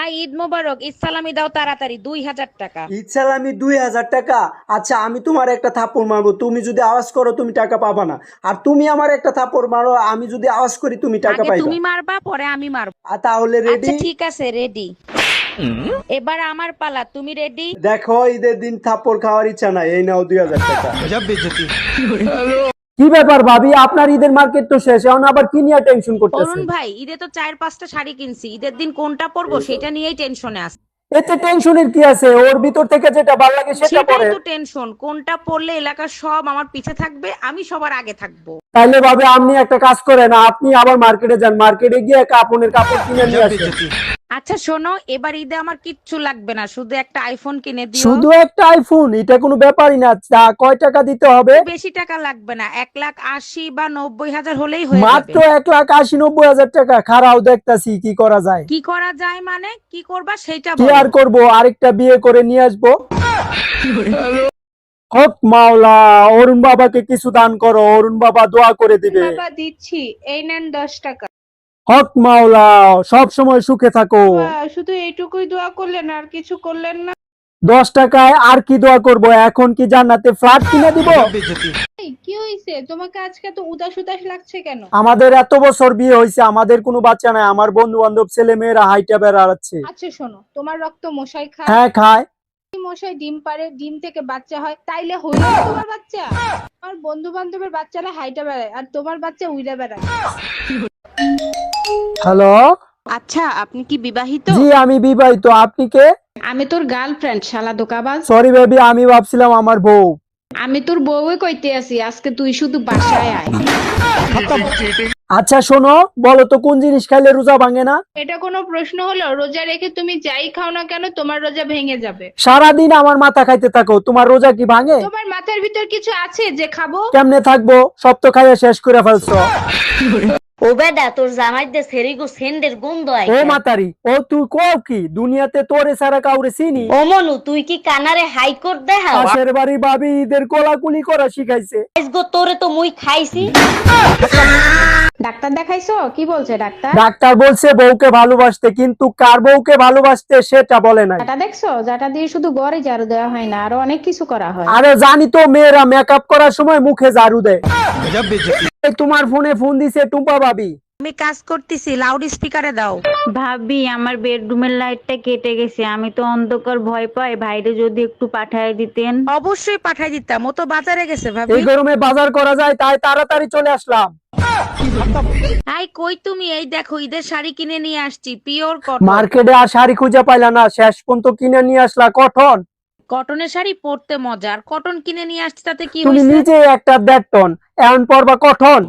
ভাই ঈদ মোবারক, ঈদ সালামি দাও তাড়াতাড়ি, 2000 টাকা। ঈদ সালামি 2000 টাকা? আচ্ছা, আমি তোমার একটা থাপ্পড় মারবো, তুমি যদি আওয়াজ করো তুমি টাকা পাবা না। আর তুমি আমার একটা থাপ্পড় মারো, আমি যদি আওয়াজ করি তুমি টাকা আগে পাইবা। তুমি মারবা, পরে আমি মারবো। তাহলে আচ্ছা রেডি? ঠিক আছে, রেডি। এবার আমার পালা, তুমি রেডি? দেখো, ঈদের দিন থাপ্পড় খাওয়ার ইচ্ছা নাই, এই নাও 2000 টাকা। কি ব্যাপার ভাবি, আপনার ঈদের মার্কেট তো শেষ, এখন আবার কি নিয়ে টেনশন অরুণ করতেছেন? ভাই, ঈদে তো 4-5টা শাড়ি কিনছি, ঈদের দিন কোনটা পরবো সেটা নিয়েই টেনশনে আছে। এতে টেনশনের কি আছে? ওর ভিতর থেকে যেটা ভালো লাগে সেটা সেটাই পরে। তো টেনশন, কোনটা পরলে এলাকার সব আমার পিছে থাকবে, আমি সবার আগে থাকবো। তাইলে ভাবে আপনি একটা কাজ করেন, আপনি আবার মার্কেটে যান, মার্কেটে গিয়ে কাপড়ের কাপড় কিনে নিয়ে আসেন। আচ্ছা শোনো, এবার ঈদে আমার কিচ্ছু লাগবে না, শুধু একটা আইফোন কিনে দিও। শুধু একটা আইফোন? এটা কোনো ব্যাপারই না। কয় টাকা দিতে হবে? বেশি টাকা লাগবে না, 1,80,000 বা 90,000 হলেই হয়ে মাত্র যাবে। 1,80,000-90,000 টাকা? খারাও দেখতাছি কি করা যায়। কি করা যায় মানে? কি করবা সেটা কি বলো। আর করবো, আরেকটা বিয়ে করে নিয়ে আসবো। হক মাওলা, অরুণ বাবাকে কিছু দান করো, অরুণ বাবা দোয়া করে দিবে। বাবা দিচ্ছি, এই নেন 10 টাকা। হক মাওলা, সব সময় সুখে থাকো। বাবা, শুধু এইটুকুই দোয়া করলেন, আর কিছু করলেন না? 10 টাকায় আর কি দোয়া করব? এখন কি জান্নাতে ফ্ল্যাট কিনে দিব? এই, কি হইছে তোমাকে আজকে তো উদাস উদাস লাগছে কেন? আমাদের এত বছর বিয়ে হয়েছে, আমাদের কোনো বাচ্চা নাই, আমার বন্ধু বান্ধব ছেলে মেয়েরা হাইটা বেড়াচ্ছে। আচ্ছা শোনো, তোমার রক্ত মশাই খায়? হ্যাঁ খায়। মশাই ডিম পারে, ডিম থেকে বাচ্চা হয়, তাইলে হইল না তোমার বাচ্চা? আমার বন্ধু বান্ধবের বাচ্চারা হাইটা বেড়ায়, আর তোমার বাচ্চা উইড়া বেড়ায়। হ্যালো। আচ্ছা, আপনি কি বিবাহিত? জি আমি বিবাহিত, আপনি কে? আমি তোর গার্লফ্রেন্ড, শালা দোকাবাজ। সরি বেবি, আমি ভাবছিলাম আমার বউ। আমি তোর বউই কইতে আছি, আজকে তুই শুধু বাসায় আয়। আচ্ছা শোনো, বলো তো কোন জিনিস খাইলে রোজা ভাঙে না? এটা কোনো প্রশ্ন হলো? রোজা রেখে তুমি যাই খাও না কেন, তোমার রোজা ভেঙে যাবে। সারাদিন আমার মাথা খাইতে থাকো, তোমার রোজা কি ভাঙে? তোমার মাথার ভিতর কিছু আছে যে খাবো? কেমনে থাকবো, সব তো খাইয়া শেষ করে ফেলছো। ও বেডা, তোর জামাইতে সেরিগো সেন্ডের গন্ধ ও আইছে। মাতারি, ও তুই কও কি, দুনিয়াতে তোরে সারা কাউরে চিনি? ও মনু, তুই কি কানারে হাইকোর্ট দেখাও? পাশের বাড়ি ভাবি ঈদের কোলাকুলি করা শিখাইছে। আজগো তোরে তো মুই খাইছি। ডাক্তার দেখাইছো? কি বলছে ডাক্তার? ডাক্তার বলছে বউকে ভালোবাসতে, কিন্তু কার বউকে ভালোবাসতে সেটা বলে নাই। জাটা দেখছো? জাটা দিয়ে শুধু গড়ে ঝাড়ু দেওয়া হয় না, আরো অনেক কিছু করা হয়। আরে জানি তো, মেয়েরা মেকআপ করার সময় মুখে ঝাড়ু দেয়। এই তোমার ফোনে ফোন দিছে টুম্পা ভাবি। আমি কাজ করতেছি, লাউড স্পিকারে দাও। ভাবি, আমার বেডরুমের লাইটটা কেটে গেছে, আমি তো অন্ধকার ভয় পাই, ভাইরে যদি একটু পাঠায় দিতেন। অবশ্যই পাঠাই দিতাম, ও তো বাজারে গেছে ভাবি। এই গরমে বাজার করা যায়, তাই তাড়াতাড়ি চলে আসলাম। আই কই তুমি? এই দেখো, ঈদের শাড়ি কিনে নিয়ে আসছি, পিওর কটন। মার্কেটে আর শাড়ি খুঁজে পাইলা না, শেষ পর্যন্ত কিনে নিয়ে আসলা কটন। কটনের শাড়ি পরতে মজার, কটন কিনে নিয়ে আসছি, তাতে কি তুমি হয়েছে? নিজে একটা 1.5 টন, এখন পরবা কটন।